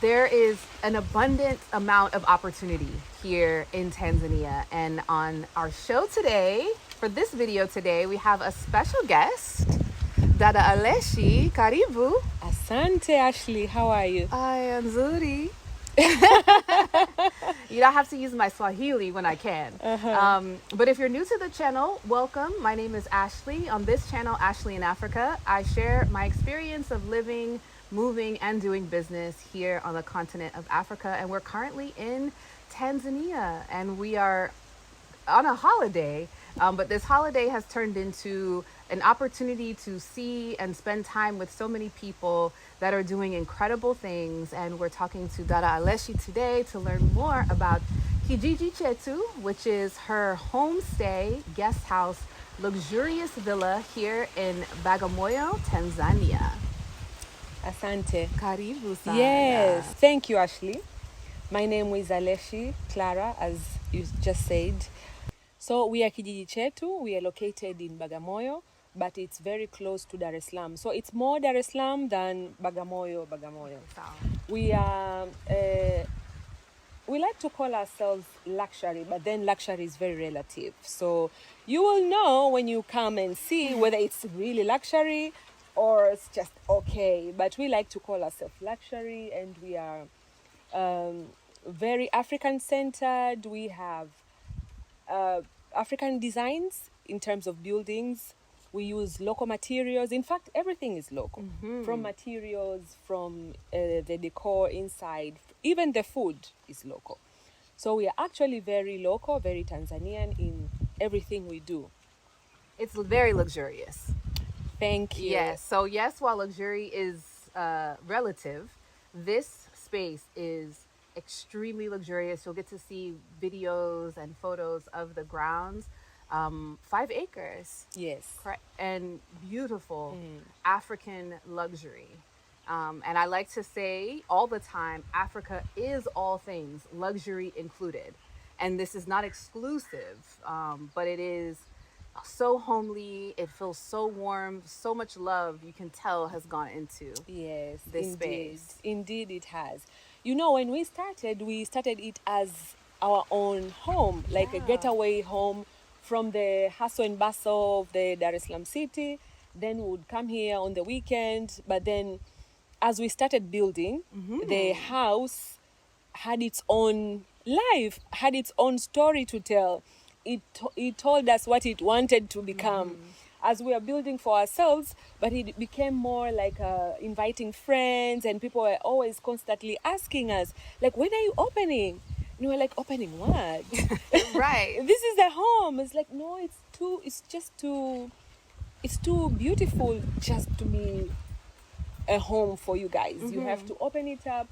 there is an abundant amount of opportunity here in Tanzania. And on our show today, for this video today, we have a special guest, Dada Aleshi. Karibu. Asante, Ashley. How are you? I am nzuri. You don't have to use my Swahili when I can. But if you're new to the channel, welcome. My name is Ashley. On this channel, Ashley in Africa, I share my experience of living, moving, and doing business here on the continent of Africa. And we're currently in Tanzania, and we are on a holiday. But this holiday has turned into an opportunity to see and spend time with so many people that are doing incredible things. And we're talking to Dada Aleshi today to learn more about hijii chetu, which is her homestay, guest house, luxurious villa here in Bagamoyo, Tanzania. Asante. Karibu sana. Yes. Thank you, Ashley. My name is Aleshi Clara, as you just said. So we are hijii chetu. We are located in Bagamoyo, but it's very close to Dar es Salaam. So it's more Dar es Salaam than Bagamoyo. We are, we like to call ourselves luxury, but then luxury is very relative. So you will know when you come and see whether it's really luxury or it's just okay. But we like to call ourselves luxury, and we are very African-centered. We have African designs in terms of buildings. We use local materials. In fact, everything is local. From materials, from the decor inside, even the food is local. So we are actually very local, very Tanzanian in everything we do. It's very luxurious. Thank you. Yes. So yes, while luxury is relative, this space is extremely luxurious. You'll get to see videos and photos of the grounds. 5 acres. Yes. And beautiful African luxury. And I like to say all the time, Africa is all things, luxury included. And this is not exclusive, but it is so homely. It feels so warm. So much love, you can tell, has gone into this space. Indeed, it has. You know, when we started it as our own home, like a getaway home from the hustle and bustle of the Dar es Salaam city. Then we would come here on the weekend. But then as we started building, the house had its own life, had its own story to tell. It told us what it wanted to become. As we are building for ourselves, but it became more like inviting friends, and people were always constantly asking us, like, when are you opening? And we were like, opening what? Right. This is the home. It's like, no, it's too beautiful just to be a home for you guys. You have to open it up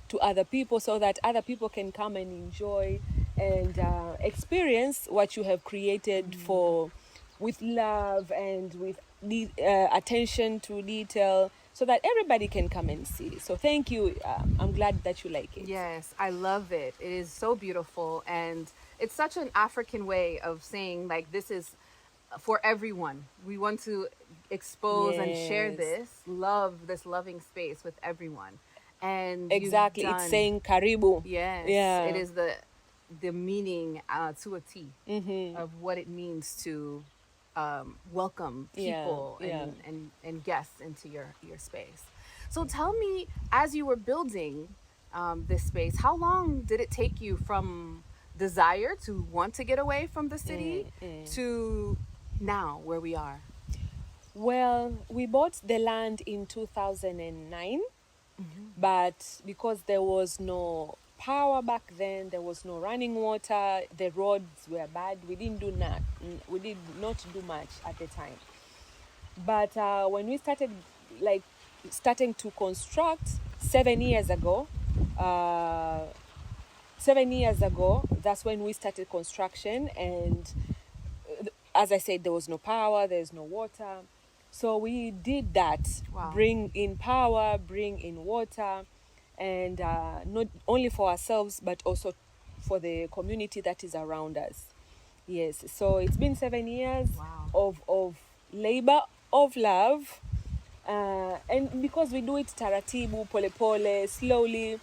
to other people so that other people can come and enjoy and experience what you have created with love and with attention to detail, so that everybody can come and see. So thank you. I'm glad that you like it. Yes, I love it. It is so beautiful. And it's such an African way of saying, like, this is for everyone. We want to expose and share this loving space with everyone. And exactly, it's saying karibu. Yes, it is the meaning to a T of what it means to welcome people and guests into your space. So tell me, as you were building this space, how long did it take you from desire to want to get away from the city to now where we are? Well, we bought the land in 2009, but because there was no power back then, there was no running water, the roads were bad, we did not do much at the time. But when we started starting to construct 7 years ago, that's when we started construction. And as I said, there was no power, there's no water. So we did that. Wow. Bring in power, bring in water, and not only for ourselves, but also for the community that is around us. Yes, so it's been 7 years of labor, of love, And because we do it taratibu, pole pole, slowly,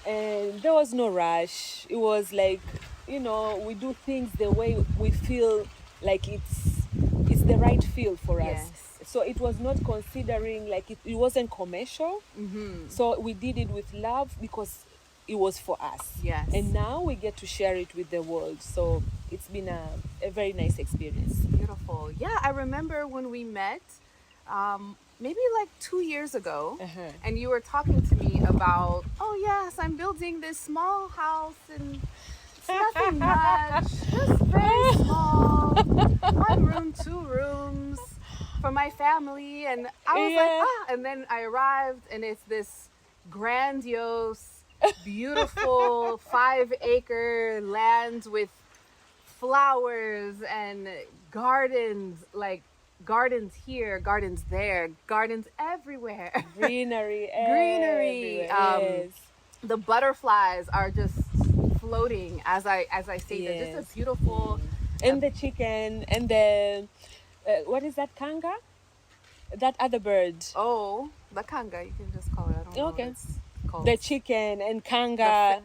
and there was no rush. It was like, we do things the way we feel like it's the right feel for us. Yes. So it was not considering like it wasn't commercial. So we did it with love because it was for us. Yes. And now we get to share it with the world. So it's been a very nice experience. Beautiful. Yeah, I remember when we met, maybe like 2 years ago, and you were talking to me about, oh yes, I'm building this small house and it's nothing much, just very small, 1 room, 2 rooms for my family. And I was like, and then I arrived and it's this grandiose, beautiful 5-acre land with flowers and gardens, like gardens here, gardens there, gardens everywhere. Greenery. Greenery. Yes. The butterflies are just floating as I say that. Just a beautiful. And the chicken and the what is that, kanga? That other bird. Oh, the kanga. You can just call it. I don't know. Okay. What it's called. The chicken and kanga.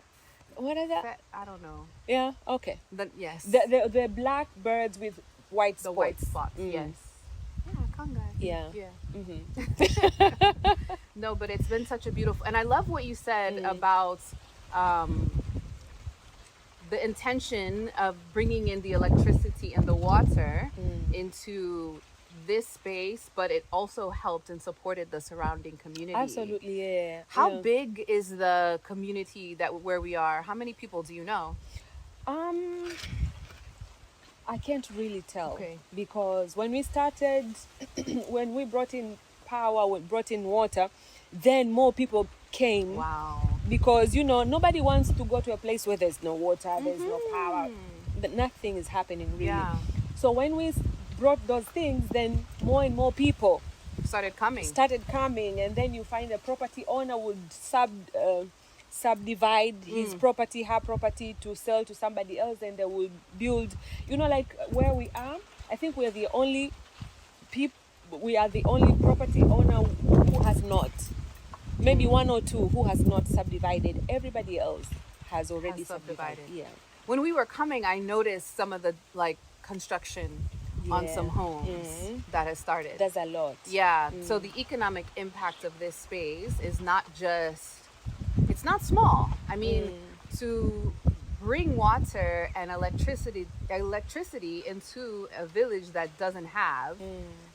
What is that? I don't know. Yeah. Okay. Yes. The black birds with white spots. The white spots. Yes. Yeah, kanga. Yeah. Yeah. No, but it's been such a beautiful, and I love what you said about the intention of bringing in the electricity and the water into this space, but it also helped and supported the surrounding community. Absolutely, yeah. How big is the community where we are? How many people do you know? I can't really tell. Okay. Because when we started, when we brought in power, we brought in water, then more people came. Wow. Because, nobody wants to go to a place where there's no water, there's no power, that nothing is happening really. Yeah. So when we brought those things, then more and more people started coming, and then you find a property owner would subdivide his property, her property, to sell to somebody else, and they would build, like where we are. I think we are the only property owner who has not, maybe 1 or 2 who has not subdivided. Everybody else has already subdivided. Yeah. When we were coming, I noticed some of the construction on some homes that has started. There's a lot. Yeah. So the economic impact of this space is it's not small. I mean, to bring water and electricity into a village that doesn't have,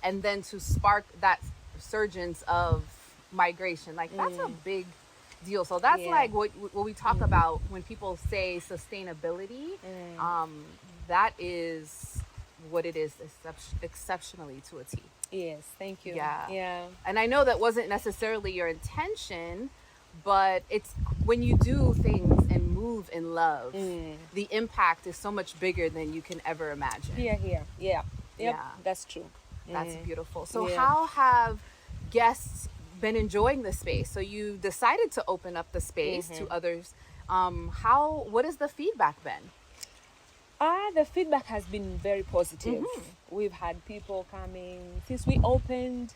and then to spark that resurgence of migration, like that's a big deal. So that's like what we talk about when people say sustainability. That is what it is, exceptionally to a T. Yes, thank you. Yeah. And I know that wasn't necessarily your intention, but it's when you do things and move in love, the impact is so much bigger than you can ever imagine. Yeah. That's true. That's beautiful. So how have guests been enjoying the space? So you decided to open up the space to others. What has the feedback been? The feedback has been very positive. We've had people coming since we opened.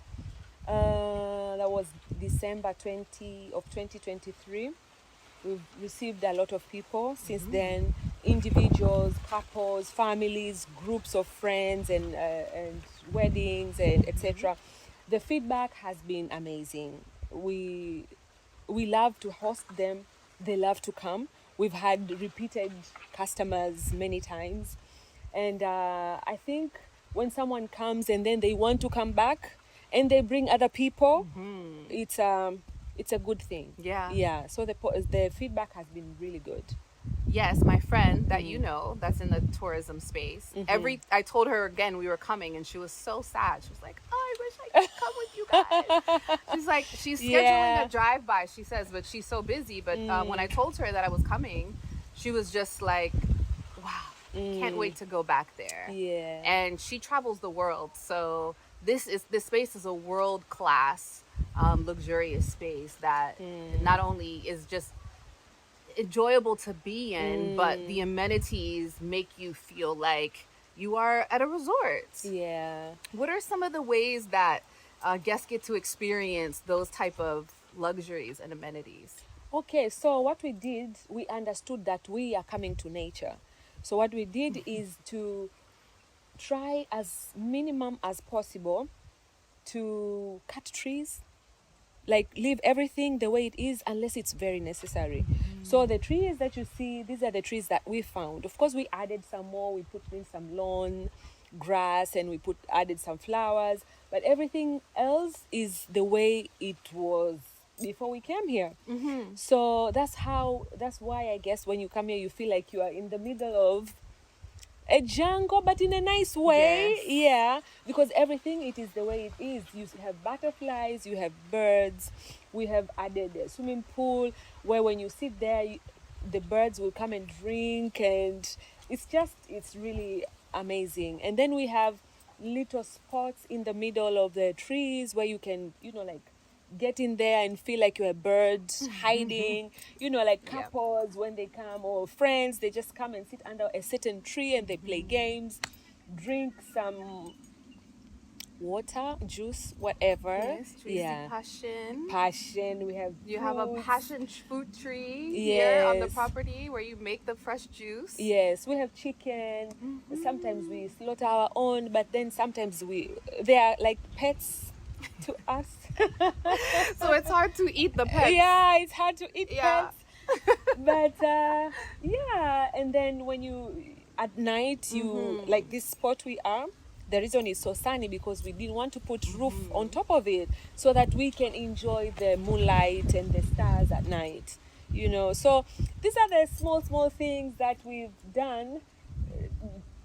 That was December 2023. We've received a lot of people since then. Individuals, couples, families, groups of friends, and weddings, and etc. The feedback has been amazing. We love to host them. They love to come. We've had repeated customers many times. And I think when someone comes and then they want to come back and they bring other people, it's a good thing. Yeah. So the feedback has been really good. Yes, my friend that that's in the tourism space. I told her again we were coming, and she was so sad. She was like, "Oh, I wish I could come with you guys." She's like, she's scheduling a drive-by. She says, but she's so busy. But when I told her that I was coming, she was just like, "Wow, can't wait to go back there." Yeah. And she travels the world, so this space is a world-class, luxurious space that not only is just enjoyable to be in, but the amenities make you feel like you are at a resort. Yeah. What are some of the ways that guests get to experience those type of luxuries and amenities? Okay, so what we did, we understood that we are coming to nature. So what we did is to try as minimum as possible to cut trees, like leave everything the way it is unless it's very necessary. So the trees that you see, these are the trees that we found. Of course, we added some more. We put in some lawn grass and we added some flowers, but everything else is the way it was before we came here. So that's why I guess when you come here you feel like you are in the middle of a jungle, but in a nice way. Yes. Yeah, because everything, it is the way it is. You have butterflies, you have birds. We have added a swimming pool where when you sit there, the birds will come and drink, and it's really amazing. And then we have little spots in the middle of the trees where you can, like, get in there and feel like you're a bird hiding, like couples when they come, or friends, they just come and sit under a certain tree and they play games, drink some water, juice, whatever. Yes, juicy passion. We have You have a fruits. passion fruit tree here on the Yes. property where you make the fresh juice. Yes, we have chicken. Sometimes we slaughter our own, but then sometimes they are like pets to us. So it's hard to eat the pets. Yeah, it's hard to eat Yeah. pets. But yeah, and then when you at night you like this spot we are. The reason it's so sunny because we didn't want to put roof on top of it so that we can enjoy the moonlight and the stars at night. So these are the small things that we've done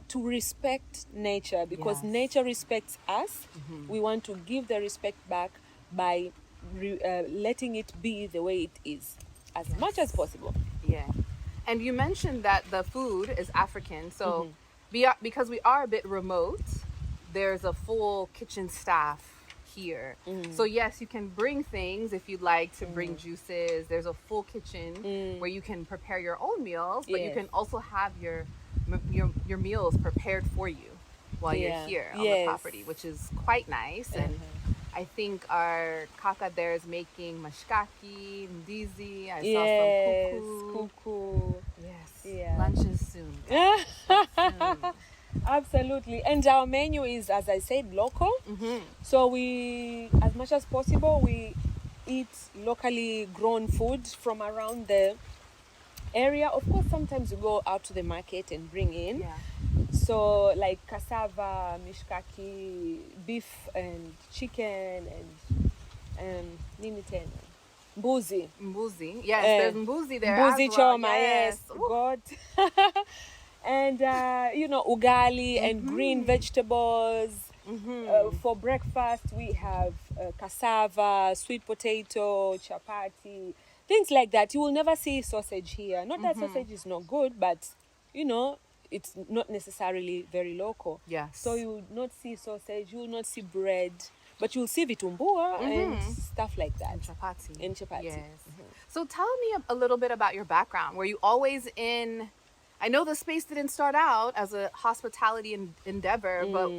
to respect nature, because Yes. nature respects us. We want to give the respect back by letting it be the way it is as much as possible. Yeah. And you mentioned that the food is African. So because we are a bit remote, there's a full kitchen staff here. So yes, you can bring things if you'd like to bring juices. There's a full kitchen where you can prepare your own meals, but you Yes. can also have your meals prepared for you while you're Yeah. here on the Yes. property, which is quite nice. And I think our kaka there is making mashkaki, ndizi. I saw Yes, some kuku. cuckoo. Yes. Yeah. Lunch is soon. Soon. Absolutely. And our menu is, as I said, local. So we, as much as possible, we eat locally grown food from around the area. Of course, sometimes we go out to the market and bring in. Yeah. So like cassava, mishkaki, beef and chicken and nini tena? Mbuzi. Mbuzi. Yes, Eh, there's mbuzi there. Mbuzi as well. choma, yes. Ooh. God. And, ugali and green vegetables. For breakfast, we have cassava, sweet potato, chapati, things like that. You will never see sausage here. Not that sausage is not good, but, it's not necessarily very local. Yes. So you will not see sausage, you will not see bread, but you'll see vitumbua and stuff like that. And chapati. And chapati. Yes. So tell me a little bit about your background. Were you always in... I know the space didn't start out as a hospitality endeavor, but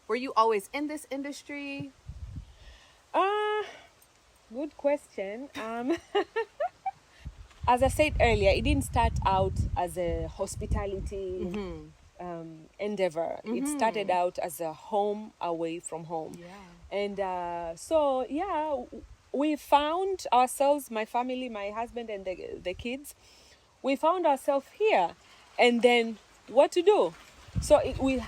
were you always in this industry? Good question. As I said earlier, it didn't start out as a hospitality endeavor. It started out as a home away from home. Yeah. And so, yeah, we found ourselves, my family, my husband and the kids, we found ourselves here. And then what to do? So we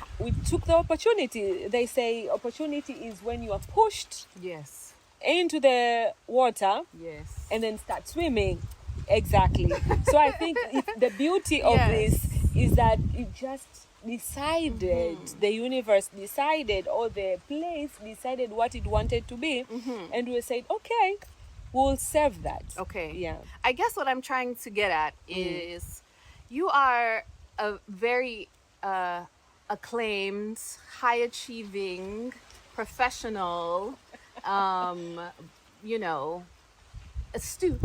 took the opportunity. They say opportunity is when you are pushed Yes. into the water Yes. and then start swimming. Exactly. So I think the beauty of this is that it just decided, the universe decided, or the place decided what it wanted to be. And we said, okay, we'll serve that. Okay. Yeah. I guess what I'm trying to get at is you are a very acclaimed, high-achieving, professional, astute,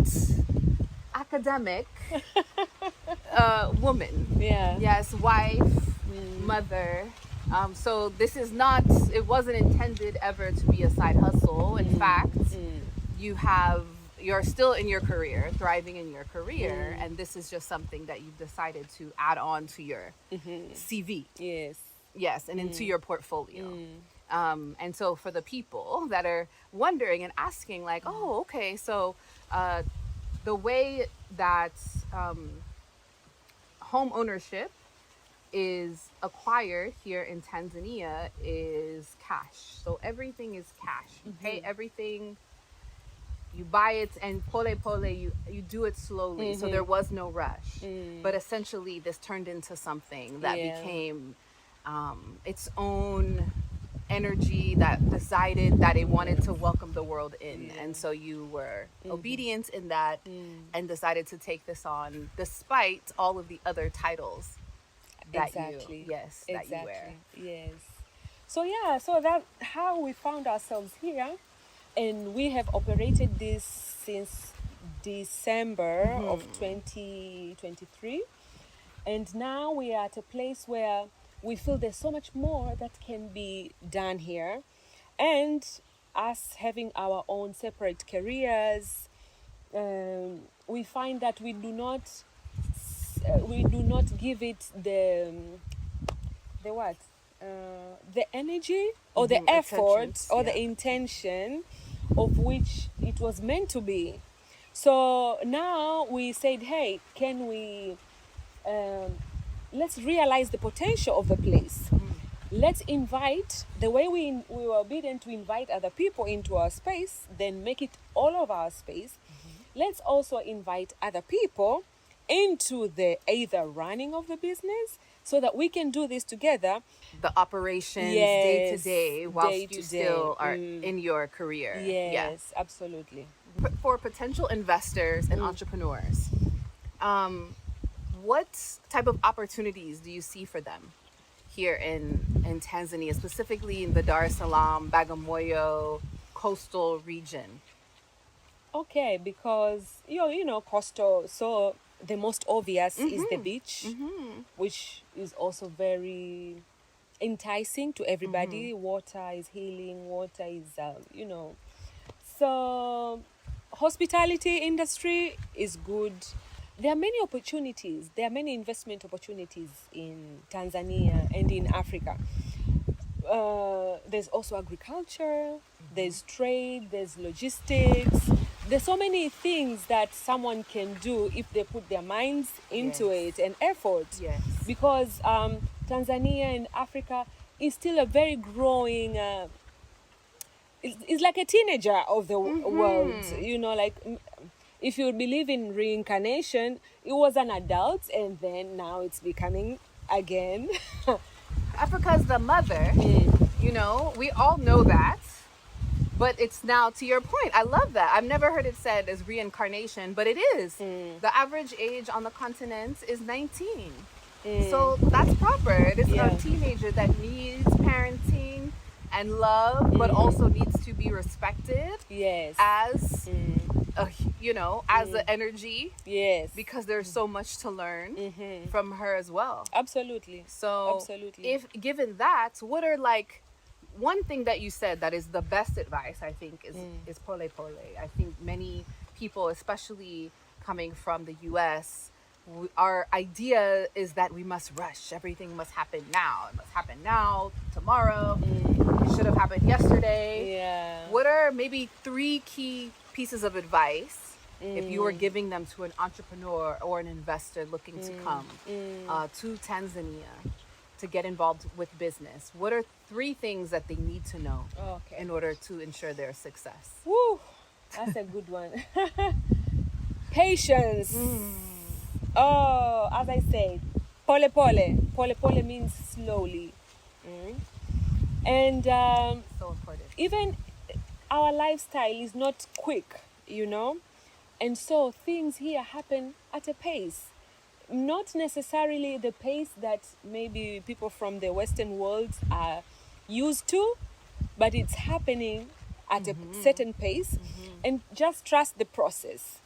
academic woman. Yeah. Yes, wife, mother, So this is not, it wasn't intended ever to be a side hustle. In fact, you're still in your career, thriving in your career, and this is just something that you've decided to add on to your CV. Yes, and into your portfolio. And so for the people that are wondering and asking, like, oh, okay, so the way that home ownership is acquired here in Tanzania is cash. So everything is cash. You pay everything, you buy it, and pole, you do it slowly. So there was no rush. But essentially, this turned into something that became its own energy that decided that it wanted to welcome the world in. And so you were obedient in that and decided to take this on despite all of the other titles that you wear. Yes. So that's how we found ourselves here, and we have operated this since December of 2023, and now we are at a place where we feel there's so much more that can be done here, and us having our own separate careers, we find that we do not give it the energy or the effort or the intention of which it was meant to be. So now we said, hey, can we let's realize the potential of the place. Let's invite, the way we were obedient to invite other people into our space, then make it all of our space. Let's also invite other people into the either running of the business so that we can do this together. The operations day to day whilst you still are in your career. Yes, absolutely. For potential investors and entrepreneurs, what type of opportunities do you see for them here in Tanzania, specifically in the Dar es Salaam, Bagamoyo coastal region? Okay, because you know coastal, so the most obvious is the beach, which is also very enticing to everybody. Water is healing, water is so hospitality industry is good. There are many opportunities, there are many investment opportunities in Tanzania and in Africa. There's also agriculture, there's trade, there's logistics. There's so many things that someone can do if they put their minds into it and effort. Because Tanzania and Africa is still a very growing, it's like a teenager of the world. You know, like if you believe in reincarnation, it was an adult and then now it's becoming again. Africa's the mother, you know, we all know that. But it's now, to your point, I love that. I've never heard it said as reincarnation, but it is. The average age on the continent is 19. So that's proper. It is a teenager that needs parenting and love, but also needs to be respected as, as an energy. Because there's so much to learn from her as well. Absolutely. So if given that, what are like, one thing that you said that is the best advice, I think, is pole. I think many people, especially coming from the US, our idea is that we must rush. Everything must happen now. It must happen now, tomorrow. It should have happened yesterday. What are maybe 3 key pieces of advice if you were giving them to an entrepreneur or an investor looking to come to Tanzania to get involved with business? What are 3 things that they need to know in order to ensure their success? Woo, that's a good one. Patience. Oh, as I said, pole. Pole means slowly. And So important. even our lifestyle is not quick, you know, and so things here happen at a pace. Not necessarily the pace that maybe people from the Western world are used to, but it's happening at a certain pace, and just trust the process.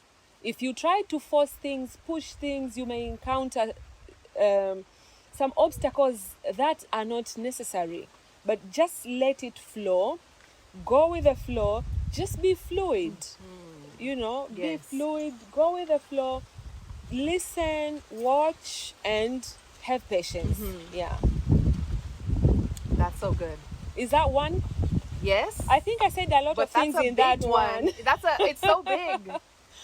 If you try to force things, push things, you may encounter some obstacles that are not necessary, but just let it flow. Go with the flow. Just be fluid. You know, be Yes. fluid. Go with the flow. Listen, watch, and have patience. Yeah. That's so good. Is that one? Yes. I think I said a lot But of things that's a in big that one. It's so big.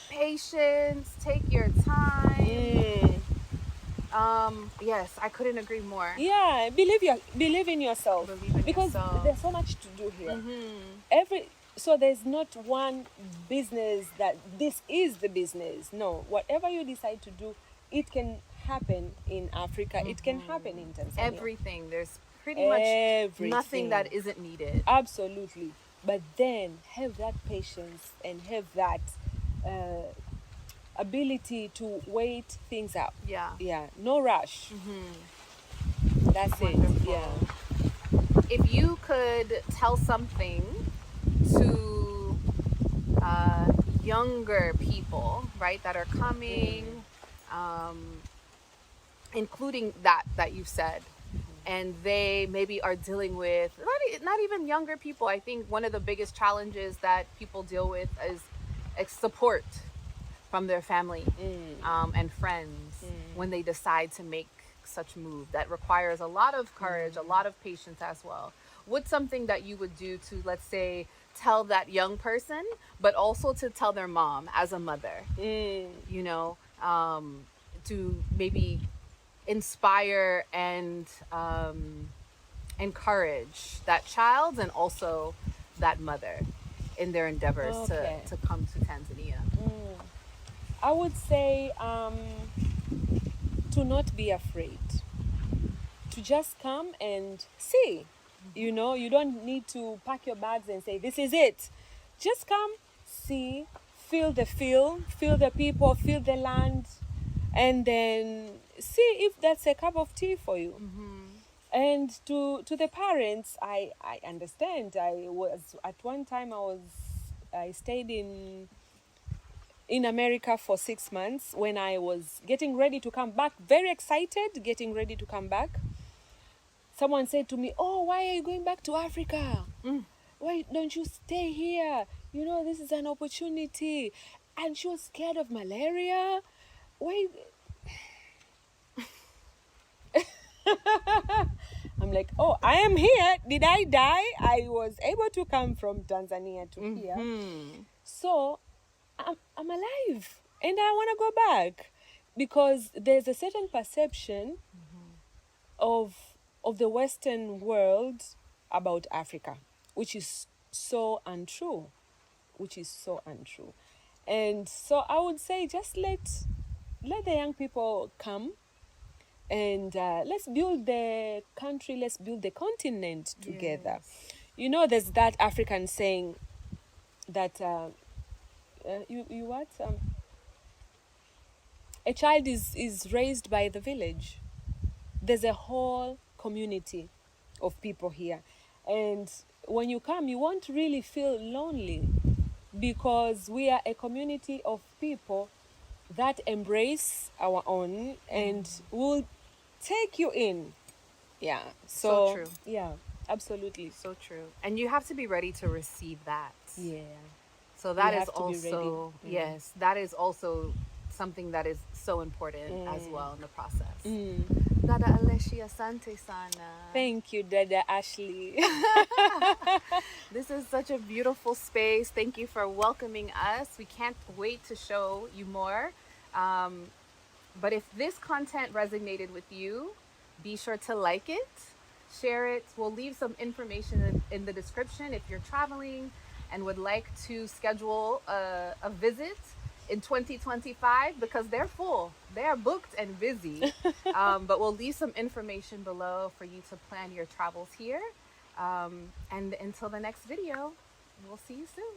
Patience, take your time. Yes, I couldn't agree more. Yeah, believe in yourself. Believe in because yourself. there's so much to do here. So there's not one business that this is the business. No, whatever you decide to do, it can happen in Africa. It can happen in Tanzania. Everything. There's pretty much nothing that isn't needed. Absolutely. But then have that patience and have that ability to wait things out. Yeah. No rush. That's Wonderful. it. Yeah. If you could tell something to younger people, right, that are coming, including that you've said, and they maybe are dealing with not even younger people. I think one of the biggest challenges that people deal with is support from their family and friends when they decide to make such move that requires a lot of courage, a lot of patience as well. What's something that you would do to, let's say, tell that young person, but also to tell their mom as a mother, you know, to maybe inspire and encourage that child and also that mother in their endeavors to come to Tanzania? I would say to not be afraid, to just come and see. You know, you don't need to pack your bags and say, this is it. Just come, see, feel the people, feel the land, and then see if that's a cup of tea for you. And to the parents, I understand. I was at one time I stayed in America for 6 months when I was getting ready to come back, very excited, getting ready to come back. Someone said to me, "Oh, why are you going back to Africa? Why don't you stay here? You know, this is an opportunity." And she was scared of malaria. Why? I'm like, oh, I am here. Did I die? I was able to come from Tanzania to here. So I'm alive and I want to go back because there's a certain perception of the Western world about Africa, which is so untrue. And so I would say just let the young people come and let's build the country, let's build the continent together. Yes. You know, there's that African saying that a child is raised by the village. There's a whole community of people here, and when you come, you won't really feel lonely because we are a community of people that embrace our own and will take you in. So true. Yeah, absolutely. So true. And you have to be ready to receive that. Yeah. So that You is have to be also, ready. yes, that is also something that is so important as well in the process. Dada Aleshi, asante sana. Thank you, Dada Ashley. This is such a beautiful space. Thank you for welcoming us. We can't wait to show you more. But if this content resonated with you, be sure to like it, share it. We'll leave some information in the description if you're traveling and would like to schedule a visit in 2025 because they're full. They are booked and busy. But we'll leave some information below for you to plan your travels here. And until the next video, we'll see you soon.